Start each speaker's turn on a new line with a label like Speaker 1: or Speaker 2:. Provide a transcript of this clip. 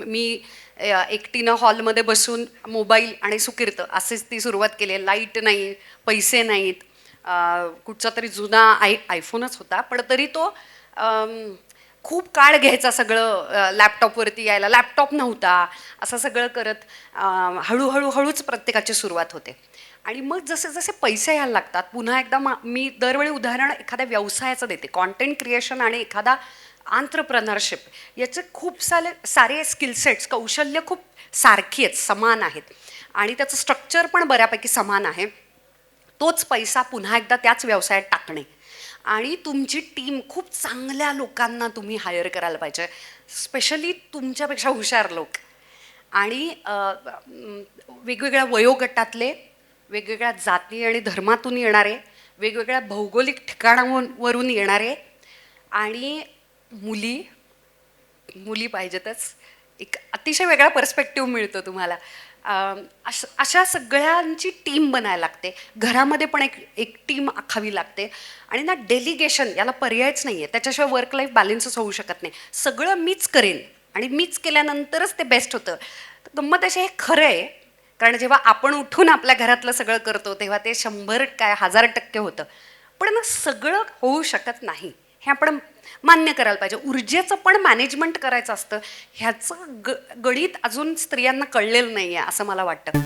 Speaker 1: मी एकटीनं हॉलमध्ये बसून मोबाईल आणि सुकीर्त असेच ती सुरुवात केली आहे. लाईट नाही, पैसे नाहीत, कुठचा तरी जुना आयफोनच होता, पण तरी तो खूप काळ घ्यायचा सगळं लॅपटॉपवरती यायला. लॅपटॉप नव्हता, असं सगळं करत हळूहळू हळूच प्रत्येकाची सुरुवात होते. आणि मग जसे जसे पैसे यायला लागतात, पुन्हा एकदा मी दरवेळी उदाहरण एखाद्या व्यवसायाचं देते. कॉन्टेंट क्रिएशन आणि एखादा आंत्रप्रनरशिप याचे खूप सारे स्किलसेट्स, कौशल्य खूप सारखी आहेत, समान आहेत आणि त्याचं स्ट्रक्चर पण बऱ्यापैकी समान आहे. तोच पैसा पुन्हा एकदा त्याच व्यवसायात टाकणे आणि तुमची टीम खूप चांगल्या लोकांना तुम्ही हायर करायला पाहिजे, स्पेशली तुमच्यापेक्षा हुशार लोक आणि वेगवेगळ्या वयोगटातले, वेगवेगळ्या जाती आणि धर्मातून येणारे, वेगवेगळ्या भौगोलिक ठिकाणावरून येणारे आणि मुली मुली पाहिजेतच. एक अतिशय वेगळा पर्स्पेक्टिव्ह मिळतो तुम्हाला. अशा सगळ्यांची टीम बनायला लागते. घरामध्ये पण एक टीम आखावी लागते आणि ना डेलिगेशन याला पर्यायच नाही आहे. त्याच्याशिवाय वर्क लाईफ बॅलन्सच होऊ शकत नाही. सगळं मीच करेन आणि मीच केल्यानंतरच ते बेस्ट होतं. गंमत अशी हे खरं आहे, कारण जेव्हा आपण उठून आपल्या घरातलं सगळं करतो तेव्हा ते 100 काय 1000% होतं, पण ना सगळं होऊ शकत नाही, हे आपण मान्य करायला पाहिजे. ऊर्जेचं पण मॅनेजमेंट करायचं असतं, ह्याचं गणित अजून स्त्रियांना कळलेलं नाही आहे असं मला वाटतं.